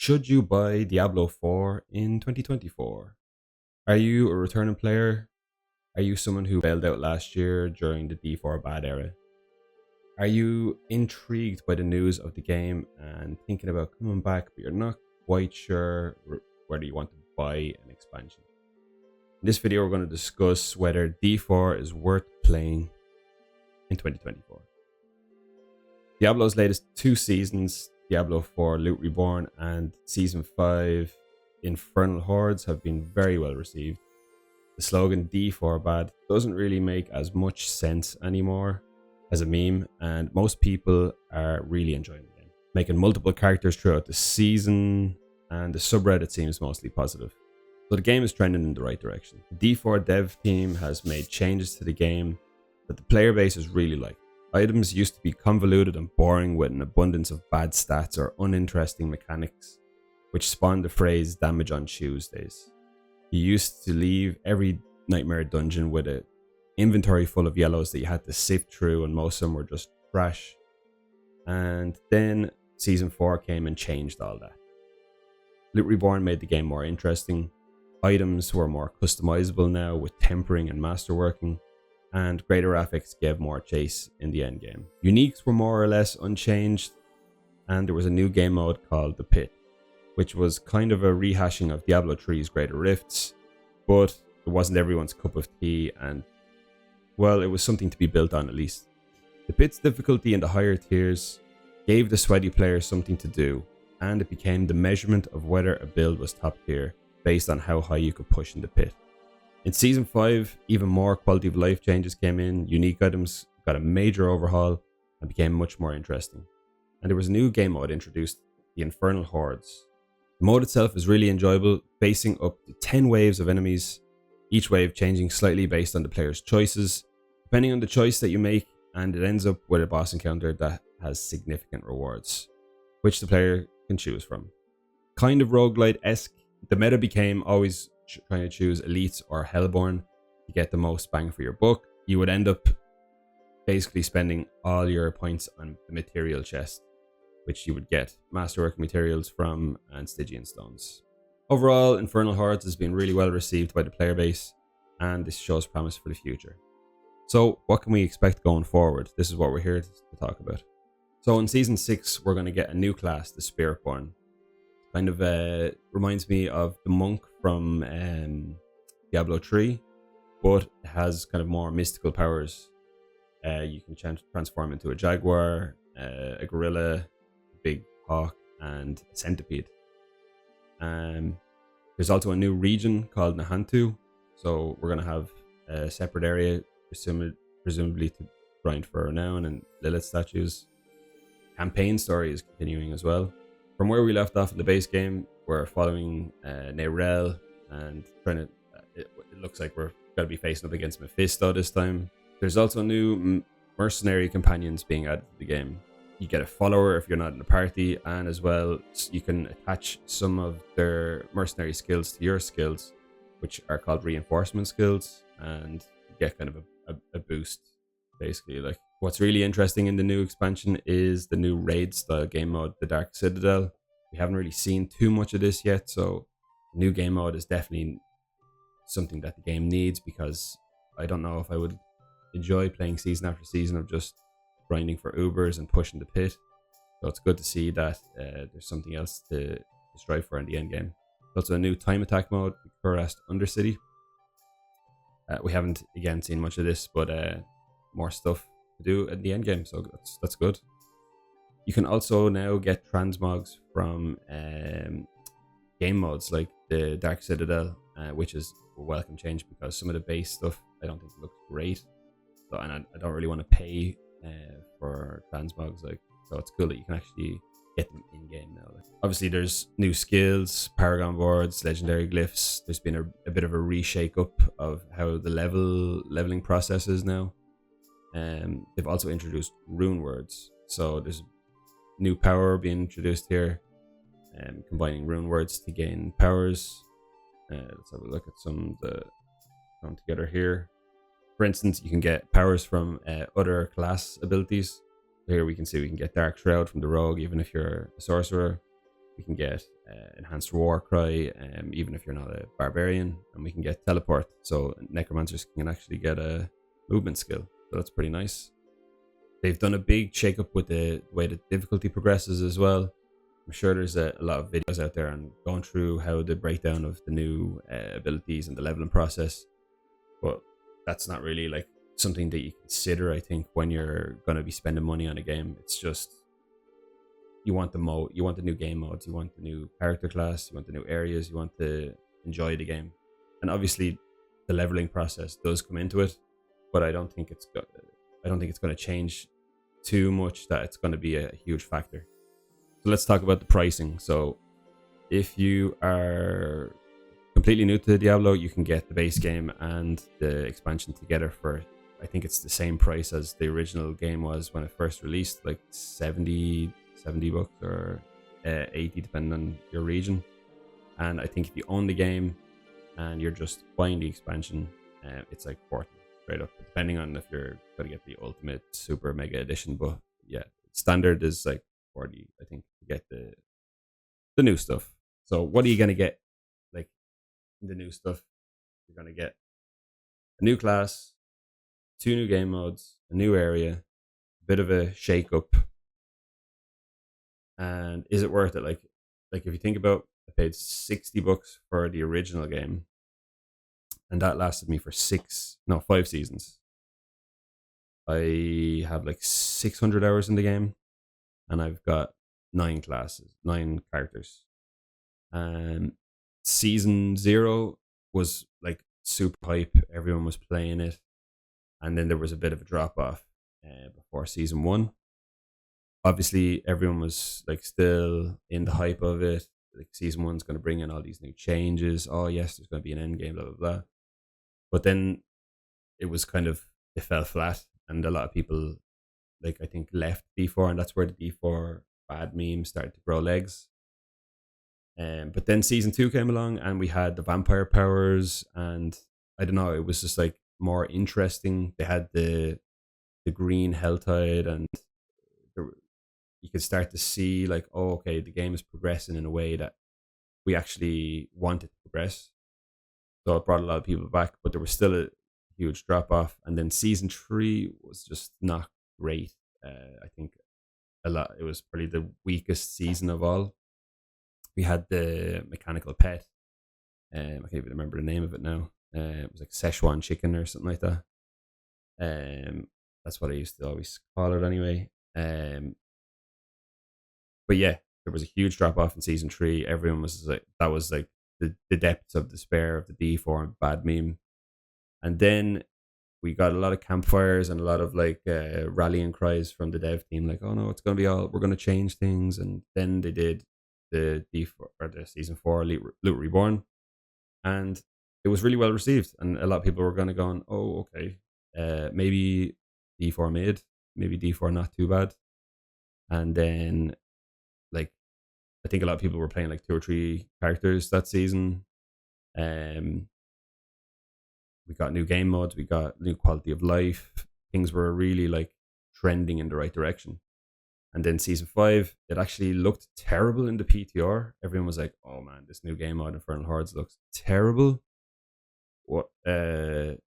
Should you buy Diablo 4 in 2024? Are you a returning player? Are you someone who bailed out last year during the D4 bad era? Are you intrigued by the news of the game and thinking about coming back, but you're not quite sure whether you want to buy an expansion? In this video, we're going to discuss whether D4 is worth playing in 2024. Diablo's latest two seasons, Diablo 4 Loot Reborn and Season 5 Infernal Hordes, have been very well received. The slogan D4 bad doesn't really make as much sense anymore as a meme, and most people are really enjoying the game, making multiple characters throughout the season, and the subreddit seems mostly positive. So the game is trending in the right direction. The D4 dev team has made changes to the game that the player base is really like. Items used to be convoluted and boring with an abundance of bad stats or uninteresting mechanics, which spawned the phrase damage on Tuesdays. You used to leave every nightmare dungeon with an inventory full of yellows that you had to sift through, and most of them were just trash. And then Season 4 came and changed all that. Loot Reborn made the game more interesting. Items were more customizable now with tempering and masterworking, and greater graphics gave more chase in the end game. Uniques were more or less unchanged, and there was a new game mode called The Pit, which was kind of a rehashing of Diablo 3's Greater Rifts, but it wasn't everyone's cup of tea, and well, it was something to be built on at least. The Pit's difficulty in the higher tiers gave the sweaty players something to do, and it became the measurement of whether a build was top tier based on how high you could push in the Pit. In Season 5, even more quality of life changes came in, unique items got a major overhaul and became much more interesting. And there was a new game mode introduced, the Infernal Hordes. The mode itself is really enjoyable, facing up to 10 waves of enemies, each wave changing slightly based on the player's choices, depending on the choice that you make, and it ends up with a boss encounter that has significant rewards, which the player can choose from. Kind of roguelite-esque, the meta became always trying to choose elites or hellborn to get the most bang for your buck. You would end up basically spending all your points on the material chest, which you would get masterwork materials from and Stygian stones. Overall, Infernal Hordes has been really well received by the player base, and this shows promise for the future. So what can we expect going forward? This is what we're here to talk about. So in Season 6, we're going to get a new class, the Spiritborn. Kind of reminds me of the monk from Diablo 3, but it has kind of more mystical powers. You can transform into a jaguar, a gorilla, a big hawk, and a centipede. There's also a new region called Nahantu, so we're going to have a separate area, presumably to grind for renown and Lilith statues. Campaign story is continuing as well. From where we left off in the base game, we're following Neyrel and trying to. It looks like we're going to be facing up against Mephisto this time. There's also new mercenary companions being added to the game. You get a follower if you're not in the party, and as well, you can attach some of their mercenary skills to your skills, which are called reinforcement skills, and you get kind of a boost, basically. Like, what's really interesting in the new expansion is the new raid style game mode, the Dark Citadel. We haven't really seen too much of this yet, so the new game mode is definitely something that the game needs, because I don't know if I would enjoy playing season after season of just grinding for Ubers and pushing the Pit. So it's good to see that there's something else to strive for in the end game. There's also a new time attack mode, the Kurast Undercity. We haven't again seen much of this, but more stuff to do in the end game, so that's good. You can also now get transmogs from game modes like the Dark Citadel, which is a welcome change, because some of the base stuff I don't think looks great. So, and I don't really want to pay for transmogs, so it's cool that you can actually get them in game now. Obviously, there's new skills, paragon boards, legendary glyphs. There's been a bit of a reshake up of how the leveling process is now. They've also introduced rune words, so there's new power being introduced here, combining rune words to gain powers. Let's have a look at some of the come together here. For instance, you can get powers from other class abilities. Here we can see we can get Dark Shroud from the Rogue, even if you're a sorcerer. We can get enhanced war cry, even if you're not a barbarian, and we can get teleport. So necromancers can actually get a movement skill. So that's pretty nice. They've done a big shake up with the way the difficulty progresses as well. I'm sure there's a lot of videos out there and going through how the breakdown of the new abilities and the leveling process. But that's not really like something that you consider, I think, when you're going to be spending money on a game. It's just you want you want the new game modes, you want the new character class, you want the new areas, you want to enjoy the game. And obviously the leveling process does come into it, but I don't think it's going to change too much that it's going to be a huge factor. So let's talk about the pricing. So if you are completely new to Diablo, you can get the base game and the expansion together for, I think it's the same price as the original game was when it first released, like 70 bucks or 80 depending on your region. And I think if you own the game and you're just buying the expansion, it's like 40 straight up, depending on if you're going to get the ultimate super mega edition. But yeah, standard is like 40, I think, to get the new stuff. So what are you going to get like in the new stuff? You're going to get a new class, 2 new game modes, a new area, a bit of a shake up. And is it worth it? Like if you think about, I paid 60 bucks for the original game, and that lasted me for 5 seasons. I have like 600 hours in the game, and I've got 9 characters. And season 0 was like super hype. Everyone was playing it, and then there was a bit of a drop off before season 1. Obviously, everyone was like still in the hype of it. Like season 1's going to bring in all these new changes. Oh yes, there's going to be an end game, blah blah blah. But then it fell flat, and a lot of people, like, I think, left D4, and that's where the D4 bad memes started to grow legs. But then season 2 came along, and we had the vampire powers, and I don't know, it was just like more interesting. They had the green Helltide, and you could start to see like, oh, okay, the game is progressing in a way that we actually want it to progress. So it brought a lot of people back, but there was still a huge drop off. And then season 3 was just not great. I think it was probably the weakest season of all. We had the mechanical pet. I can't even remember the name of it now. It was like Szechuan chicken or something like that. That's what I used to always call it anyway. But yeah, there was a huge drop off in season 3. Everyone was like, that was like the depths of despair of the D4 bad meme. And then we got a lot of campfires and a lot of like rallying cries from the dev team, like, oh no, it's going to be we're going to change things. And then they did the D4 or the season 4 Loot Reborn, and it was really well received. And a lot of people were going to go on, oh, okay, maybe D4 mid, maybe D4 not too bad. And then, like, I think a lot of people were playing like 2 or 3 characters that season. We got new game modes, we got new quality of life. Things were really like trending in the right direction. And then season 5, it actually looked terrible in the PTR. Everyone was like, oh man, this new game mode, Infernal Hordes, looks terrible. But then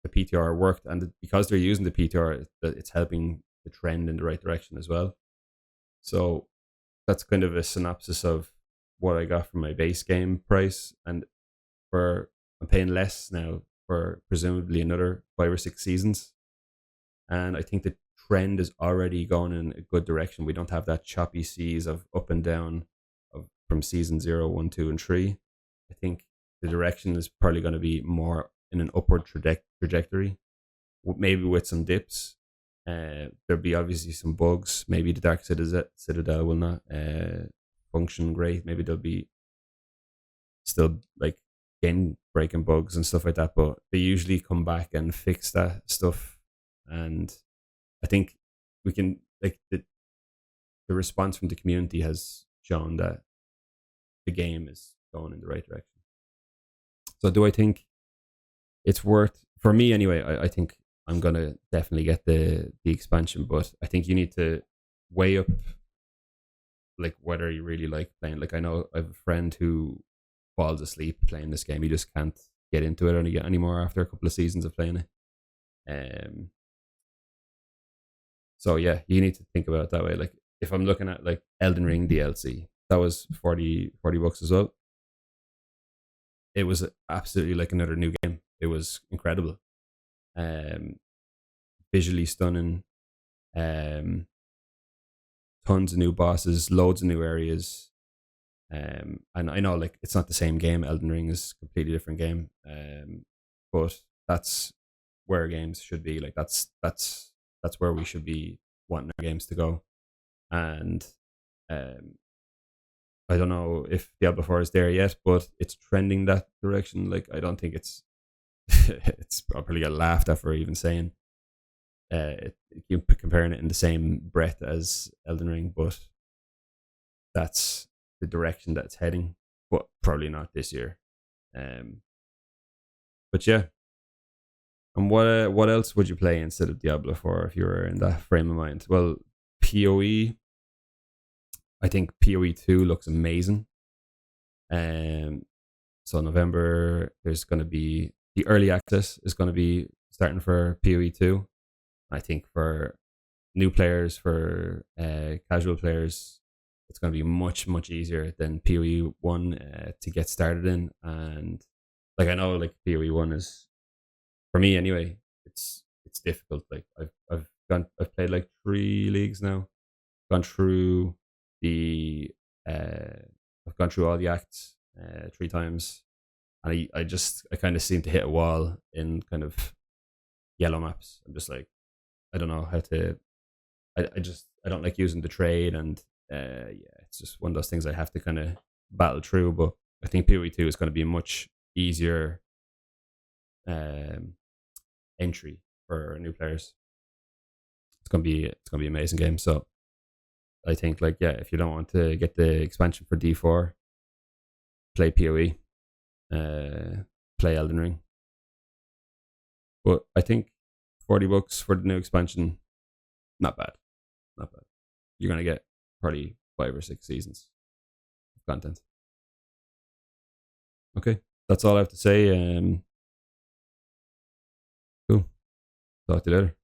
the PTR worked, and because they're using the PTR, it's helping the trend in the right direction as well. So that's kind of a synopsis of what I got from my base game price. And I'm paying less now for presumably another 5 or 6 seasons. And I think the trend is already going in a good direction. We don't have that choppy seas of up and down from season 0, 1, 2, and 3. I think the direction is probably going to be more in an upward trajectory, maybe with some dips. There'll be obviously some bugs. Maybe the Dark Citadel will not function great. Maybe there'll be still like game breaking bugs and stuff like that, but they usually come back and fix that stuff. And I think we can, like, the response from the community has shown that the game is going in the right direction. So do I think it's worth, for me anyway, I think I'm gonna definitely get the expansion, but I think you need to weigh up like whether you really like playing. Like I know I have a friend who falls asleep playing this game. He just can't get into it anymore after a couple of seasons of playing it. Um, so yeah, you need to think about it that way. Like if I'm looking at like Elden Ring DLC, that was 40 bucks as well. It was absolutely like another new game. It was incredible. Um, Visually stunning. Um, Tons of new bosses, loads of new areas. And I know like it's not the same game. Elden Ring is a completely different game. But that's where games should be. Like that's where we should be wanting our games to go. And um, I don't know if Diablo 4 is there yet, but it's trending that direction. Like I don't think it's it's probably got laughed at for even saying you comparing it in the same breath as Elden Ring, but that's the direction that it's heading. But probably not this year. Um, but yeah. And what else would you play instead of Diablo 4 if you were in that frame of mind? Well, PoE. I think PoE 2 looks amazing. Um, so November, there's going to be the early access is going to be starting for PoE 2. I think for new players, for casual players, it's going to be much easier than PoE 1 to get started in. And like I know, like PoE 1 is for me anyway. It's difficult. Like I've played like 3 leagues now. Gone through the uh, I've gone through all the acts 3 times, and I kind of seem to hit a wall in kind of yellow maps. I'm just like I don't know how to. I don't like using the trade, and yeah, it's just one of those things I have to kind of battle through. But I think PoE 2 is going to be a much easier um, entry for new players. It's gonna be an amazing game. So I think like yeah, if you don't want to get the expansion for D4, play PoE, play Elden Ring. But I think 40 bucks for the new expansion, not bad, not bad. You're gonna get probably 5 or 6 seasons of content. Okay, that's all I have to say. Cool. Talk to you later.